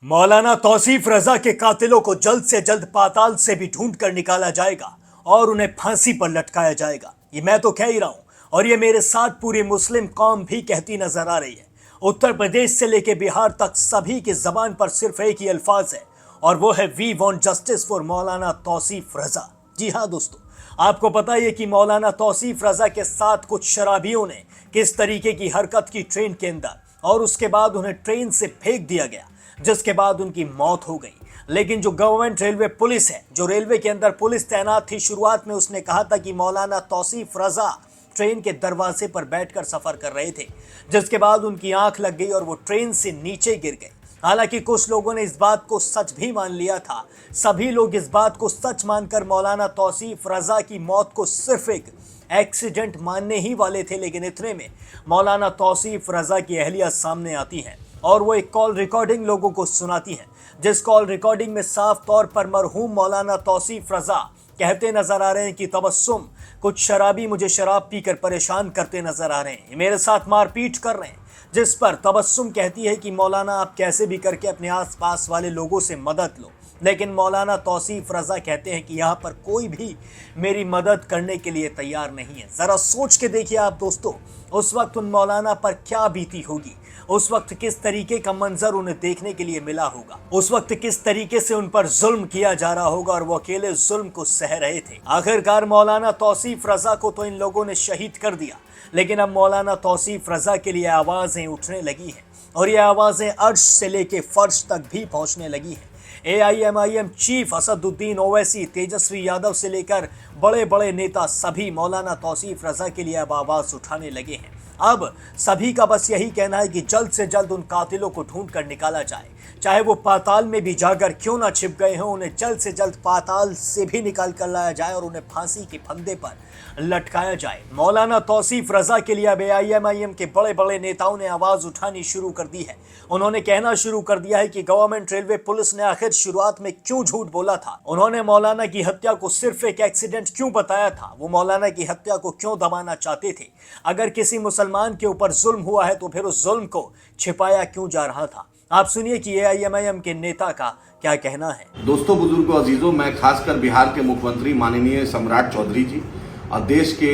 मौलाना तौसीफ रजा के कातिलों को जल्द से जल्द पाताल से भी ढूंढ कर निकाला जाएगा और उन्हें फांसी पर लटकाया जाएगा। ये मैं तो कह ही रहा हूं और ये मेरे साथ पूरी मुस्लिम कौम भी कहती नजर आ रही है। उत्तर प्रदेश से लेकर बिहार तक सभी की जबान पर सिर्फ एक ही अल्फाज है और वो है वी वांट जस्टिस फॉर मौलाना तौसीफ रजा। जी हाँ दोस्तों, आपको पता है कि मौलाना तौसीफ रजा के साथ कुछ शराबियों ने किस तरीके की हरकत की ट्रेन के अंदर और उसके बाद उन्हें ट्रेन से फेंक दिया गया, जिसके बाद उनकी मौत हो गई। लेकिन जो गवर्नमेंट रेलवे पुलिस है, जो रेलवे के अंदर पुलिस तैनात थी, शुरुआत में उसने कहा था कि मौलाना तौसीफ रजा ट्रेन के दरवाजे पर बैठकर सफर कर रहे थे, जिसके बाद उनकी आंख लग गई और वो ट्रेन से नीचे गिर गए। हालांकि कुछ लोगों ने इस बात को सच भी मान लिया था। सभी लोग इस बात को सच मानकर मौलाना तौसीफ रजा की मौत को सिर्फ एक एक्सीडेंट मानने ही वाले थे। लेकिन इतने में मौलाना तौसीफ रजा की अहलिया सामने आती है और वो एक कॉल रिकॉर्डिंग लोगों को सुनाती है, जिस कॉल रिकॉर्डिंग में साफ तौर पर मरहूम मौलाना तौसीफ रजा कहते नजर आ रहे हैं कि तबस्सुम, कुछ शराबी मुझे शराब पीकर परेशान करते नजर आ रहे हैं, मेरे साथ मारपीट कर रहे हैं। जिस पर तबस्सुम कहती है कि मौलाना आप कैसे भी करके अपने आसपास वाले लोगों से मदद लो। लेकिन मौलाना तौसीफ रजा कहते हैं कि यहाँ पर कोई भी मेरी मदद करने के लिए तैयार नहीं है। ज़रा सोच के देखिए आप दोस्तों, उस वक्त उन मौलाना पर क्या बीती होगी, उस वक्त किस तरीके का मंजर उन्हें देखने के लिए मिला होगा, उस वक्त किस तरीके से उन पर जुल्म किया जा रहा होगा और वो अकेले जुल्म को सह रहे थे। आखिरकार मौलाना तौसीफ रजा को तो इन लोगों ने शहीद कर दिया, लेकिन अब मौलाना तौसीफ रजा के लिए आवाज़ें उठने लगी हैं और ये आवाज़ें अर्श से लेके फर्श तक भी पहुंचने लगी हैं। AIMIM चीफ असदुद्दीन ओवैसी, तेजस्वी यादव से लेकर बड़े बड़े नेता सभी मौलाना तौसीफ रजा के लिए अब आवाज़ उठाने लगे हैं। अब सभी का बस यही कहना है कि जल्द से जल्द उन कातिलों को ढूंढ कर निकाला जाए, चाहे वो पाताल में भी जाकर क्यों ना छिप गए हों, उन्हें जल्द से जल्द पाताल से भी निकाल कर लाया जाए और उन्हें फांसी के फंदे पर लटकाया जाए। मौलाना तौसीफ रजा के लिए अब AIMIM के बड़े बड़े नेताओं ने आवाज़ उठानी शुरू कर दी है। उन्होंने कहना शुरू कर दिया है कि गवर्नमेंट रेलवे पुलिस ने आखिर शुरुआत में क्यों झूठ बोला था, उन्होंने मौलाना की हत्या को सिर्फ एक एक्सीडेंट क्यों बताया था, वो मौलाना की हत्या को क्यों दबाना चाहते थे। अगर किसी मुसलमान के ऊपर जुल्म हुआ है तो फिर उस जुल्म को छिपाया क्यों जा रहा था। आप सुनिए कि AIMIM के नेता का क्या कहना है। दोस्तों, बुजुर्गों, अजीजों, मैं खासकर बिहार के मुख्यमंत्री माननीय सम्राट चौधरी जी और देश के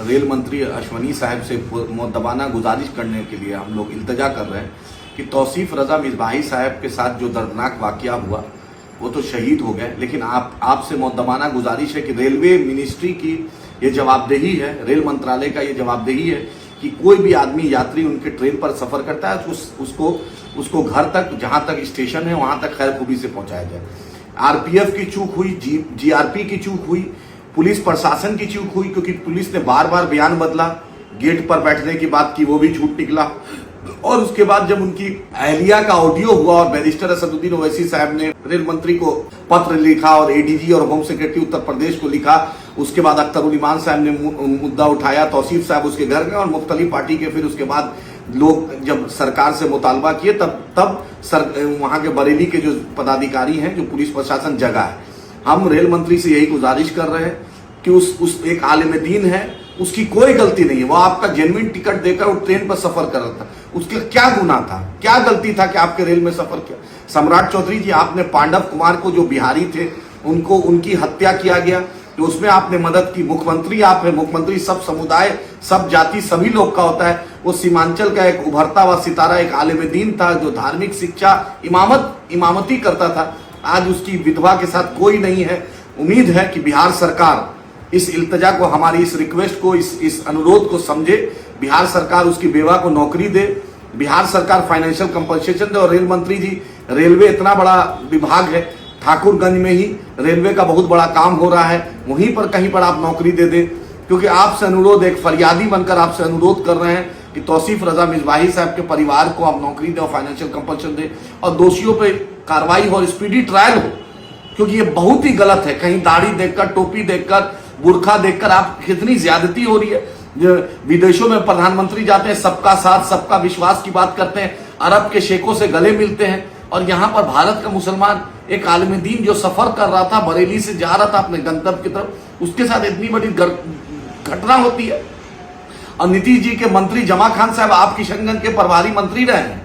रेल मंत्री अश्वनी साहब से मुद्दबाना गुजारिश करने के लिए हम लोग इल्तजा कर रहे हैं कि तौसीफ रजा मिसबाही साहब के साथ जो दर्दनाक वाकया हुआ वो तो शहीद हो गए, लेकिन आपसे मुद्दबाना गुजारिश है कि रेलवे मिनिस्ट्री की ये जवाबदेही है, रेल मंत्रालय का ये जवाबदेही है कि कोई भी आदमी यात्री उनके ट्रेन पर सफर करता है उसको घर तक, जहां तक स्टेशन है वहां तक खैर खूबी से पहुंचाया जाए। RPF की चूक हुई, GRP की चूक हुई, पुलिस प्रशासन की चूक हुई, क्योंकि पुलिस ने बार बार बयान बदला, गेट पर बैठने की बात की वो भी झूठ निकला। और उसके बाद जब उनकी अहलिया का ऑडियो हुआ और बैरिस्टर असदुद्दीन ओवैसी साहब ने रेल मंत्री को पत्र लिखा और ADG और होम सेक्रेटरी उत्तर प्रदेश को लिखा, उसके बाद अख्तरुल ईमान साहब ने मुद्दा उठाया, तौसीफ साहब उसके घर गए और मुख्तलिफ पार्टी के फिर उसके बाद लोग जब सरकार से मुतालबा किए तब वहां के बरेली के जो पदाधिकारी हैं, जो पुलिस प्रशासन जगा है। हम रेल मंत्री से यही गुजारिश कर रहे हैं कि उस एक आलिम दीन है, उसकी कोई गलती नहीं है, वो आपका जेन्युइन टिकट देकर वो ट्रेन पर सफर कर रहा था, उसके क्या गुनाह था, क्या गलती था कि आपके रेल में सफर किया। सम्राट चौधरी जी, आपने पांडव कुमार को जो बिहारी थे उनकी हत्या किया गया, तो उसमें आपने मदद की। मुख्यमंत्री आप है, मुख्यमंत्री सब समुदाय, सब जाति, सभी लोग का होता है। वो सीमांचल का एक उभरता हुआ सितारा, एक आलिम दीन था जो धार्मिक शिक्षा, इमामती करता था। आज उसकी विधवा के साथ कोई नहीं है। उम्मीद है कि बिहार सरकार इस इल्तजा को, हमारी इस रिक्वेस्ट को, इस अनुरोध को समझे, बिहार सरकार उसकी बेवा को नौकरी दे, बिहार सरकार फाइनेंशियल कंपनसेशन दे। और रेल मंत्री जी, रेलवे इतना बड़ा विभाग है, ठाकुरगंज में ही रेलवे का बहुत बड़ा काम हो रहा है, वहीं पर कहीं पर आप नौकरी दे दे, क्योंकि आपसे अनुरोध, एक फरियादी बनकर आपसे अनुरोध कर रहे हैं कि तौसीफ रजा मिसबाही साहब के परिवार को आप नौकरी दें और फाइनेंशियल कंपनसेशन दें और दोषियों पर कार्रवाई हो और स्पीडी ट्रायल हो, क्योंकि ये बहुत ही गलत है। कहीं दाढ़ी देखकर, टोपी देखकर, बुरखा देखकर आप कितनी ज्यादती हो रही है। विदेशों में प्रधानमंत्री जाते हैं, सबका साथ सबका विश्वास की बात करते हैं, अरब के शेखों से गले मिलते हैं, और यहाँ पर भारत का मुसलमान एक आलिम दीन जो सफर कर रहा था, बरेली से जा रहा था अपने गंतव्य की तरफ, उसके साथ इतनी बड़ी घटना होती है। और नीतीश जी के मंत्री जमा खान साहब आप किशनगंज के प्रभारी मंत्री रहे हैं,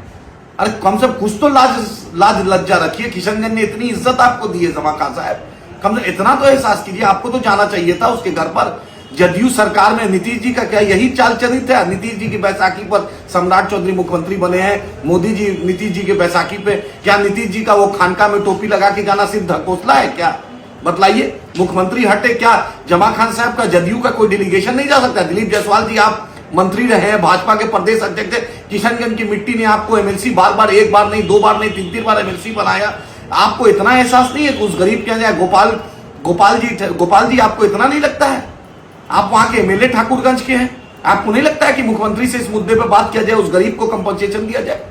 अरे कम से कम कुछ तो लाज लज्जा रखिए। किशनगंज ने इतनी इज्जत आपको दी है जमा खान साहब, कम से इतना तो एहसास कीजिए। आपको तो जाना चाहिए था उसके घर पर। जदयू सरकार में नीतीश जी का क्या यही चाल चलित है? नीतीश जी की बैसाखी पर सम्राट चौधरी मुख्यमंत्री बने हैं, मोदी जी नीतीश जी के बैसाखी पे क्या नीतीश जी का वो खानका में टोपी लगा के गाना सिर्फ ढकोसला है क्या? बतलाइए। मुख्यमंत्री हटे क्या जमा खान साहब का जदयू का कोई डेलीगेशन नहीं जा सकता? दिलीप जायसवाल जी आप मंत्री रहे हैं, भाजपा के प्रदेश अध्यक्ष थे, किशनगंज की मिट्टी ने आपको एमएलसी बार बार, एक बार नहीं, दो बार नहीं, तीन तीन बार एमएलसी बनाया। आपको इतना एहसास नहीं है कि उस गरीब के यहाँ गोपाल जी आपको इतना नहीं लगता है? आप वहां के एमएलए ठाकुरगंज के हैं, आपको नहीं लगता है कि मुख्यमंत्री से इस मुद्दे पर बात किया जाए, उस गरीब को कंपनसेशन दिया जाए?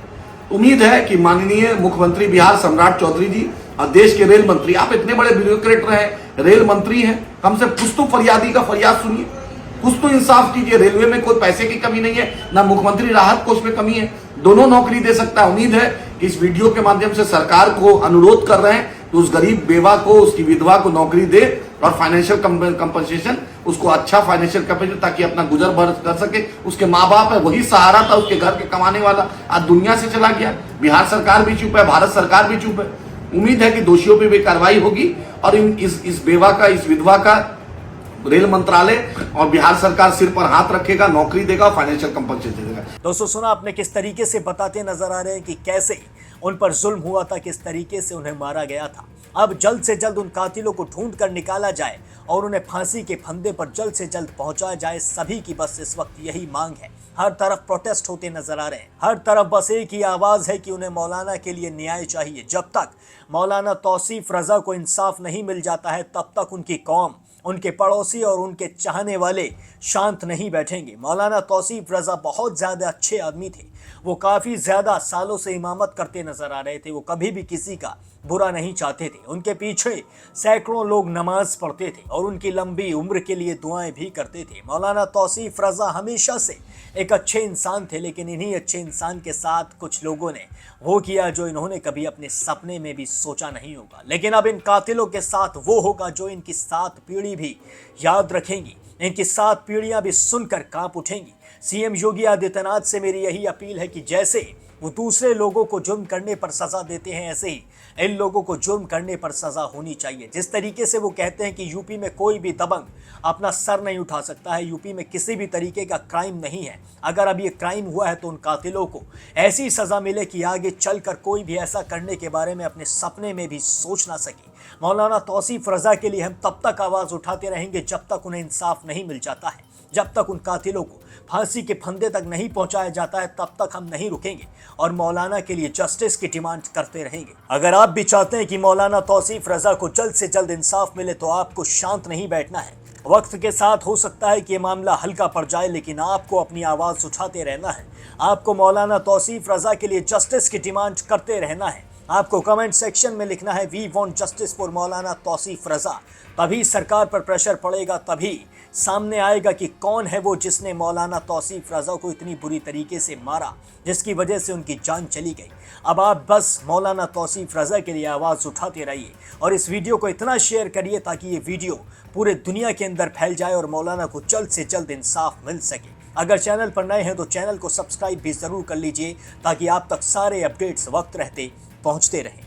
उम्मीद है कि माननीय मुख्यमंत्री बिहार सम्राट चौधरी जी और देश के रेल मंत्री, आप इतने बड़े ब्यूरोक्रेट रहे, रेल मंत्री हैं, कम से कुछ तो फरियादी का फरियाद सुनिए, कुछ तो इंसाफ कीजिए। रेलवे में कोई पैसे की कमी नहीं है, ना मुख्यमंत्री राहत कोष में कमी है, दोनों नौकरी दे सकता है। उम्मीद है कि इस वीडियो के माध्यम से सरकार को अनुरोध कर रहे हैं कि उस गरीब बेवा को, उसकी विधवा को नौकरी दे और फाइनेंशियल कंपनसेशन, उसको अच्छा फाइनेंशियल कैपेसिटी, ताकि अपना गुजर बसर कर सके। उसके माँ बाप है, वही सहारा था उसके घर के कमाने वाला, आज दुनिया से चला गया। बिहार सरकार भी चुप है, भारत सरकार भी चुप है। उम्मीद है कि दोषियों पर भी कार्रवाई होगी और इस बेवा का, इस विधवा का रेल मंत्रालय और बिहार सरकार सिर पर हाथ रखेगा, नौकरी देगा, फाइनेंशियल कंपनसेशन देगा। दोस्तों सुना आपने किस तरीके से बताते नजर आ रहे हैं कि कैसे उन पर जुल्म हुआ था, किस तरीके से उन्हें मारा गया था। अब जल्द से जल्द उन कातिलों को ढूंढ कर निकाला जाए और उन्हें फांसी के फंदे पर जल्द से जल्द पहुंचाया जाए। सभी की बस इस वक्त यही मांग है। हर तरफ प्रोटेस्ट होते नजर आ रहे हैं, हर तरफ बस एक ही आवाज है कि उन्हें मौलाना के लिए न्याय चाहिए। जब तक मौलाना तौसीफ रजा को इंसाफ नहीं मिल जाता है, तब तक उनकी कौम, उनके पड़ोसी और उनके चाहने वाले शांत नहीं बैठेंगे। मौलाना तौसीफ रजा बहुत ज़्यादा अच्छे आदमी थे। वो काफ़ी ज़्यादा सालों से इमामत करते नज़र आ रहे थे। वो कभी भी किसी का बुरा नहीं चाहते थे। उनके पीछे सैकड़ों लोग नमाज पढ़ते थे और उनकी लंबी उम्र के लिए दुआएं भी करते थे। मौलाना तौसीफ रजा हमेशा से एक अच्छे इंसान थे, लेकिन इन्हीं अच्छे इंसान के साथ कुछ लोगों ने वो किया जो इन्होंने कभी अपने सपने में भी सोचा नहीं होगा। लेकिन अब इन कातिलों के साथ वो होगा जो इनकी 7 पीढ़ी भी याद रखेंगी, इनकी 7 पीढ़ियां भी सुनकर कांप उठेंगी। सीएम योगी आदित्यनाथ से मेरी यही अपील है कि जैसे वो दूसरे लोगों को जुर्म करने पर सजा देते हैं, ऐसे ही इन लोगों को जुर्म करने पर सजा होनी चाहिए। जिस तरीके से वो कहते हैं कि यूपी में कोई भी दबंग अपना सर नहीं उठा सकता है, यूपी में किसी भी तरीके का क्राइम नहीं है। अगर अब ये क्राइम हुआ है तो उन कातिलों को ऐसी सजा मिले कि आगे चलकर कोई भी ऐसा करने के बारे में अपने सपने में भी सोच ना सके। मौलाना तौसीफ रजा के लिए हम तब तक आवाज़ उठाते रहेंगे जब तक उन्हें इंसाफ नहीं मिल जाता है, जब तक उन कातिलों को फांसी के फंदे तक नहीं पहुंचाया जाता है, तब तक हम नहीं रुकेंगे और मौलाना के लिए जस्टिस की डिमांड करते रहेंगे। अगर आप भी चाहते हैं कि मौलाना तौसीफ रजा को जल्द से जल्द इंसाफ मिले तो आपको शांत नहीं बैठना है। वक्त के साथ हो सकता है कि ये मामला हल्का पड़ जाए, लेकिन आपको अपनी आवाज़ उठाते रहना है। आपको मौलाना तौसीफ रजा के लिए जस्टिस की डिमांड करते रहना है। आपको कमेंट सेक्शन में लिखना है वी वांट जस्टिस फॉर मौलाना तौसीफ रजा। तभी सरकार पर प्रेशर पड़ेगा, तभी सामने आएगा कि कौन है वो जिसने मौलाना तौसीफ रजा को इतनी बुरी तरीके से मारा, जिसकी वजह से उनकी जान चली गई। अब आप बस मौलाना तौसीफ रजा के लिए आवाज़ उठाते रहिए और इस वीडियो को इतना शेयर करिए ताकि ये वीडियो पूरे दुनिया के अंदर फैल जाए और मौलाना को जल्द से जल्द इंसाफ मिल सके। अगर चैनल पर नए हैं तो चैनल को सब्सक्राइब भी ज़रूर कर लीजिए ताकि आप तक सारे अपडेट्स वक्त रहते पहुंचते रहें।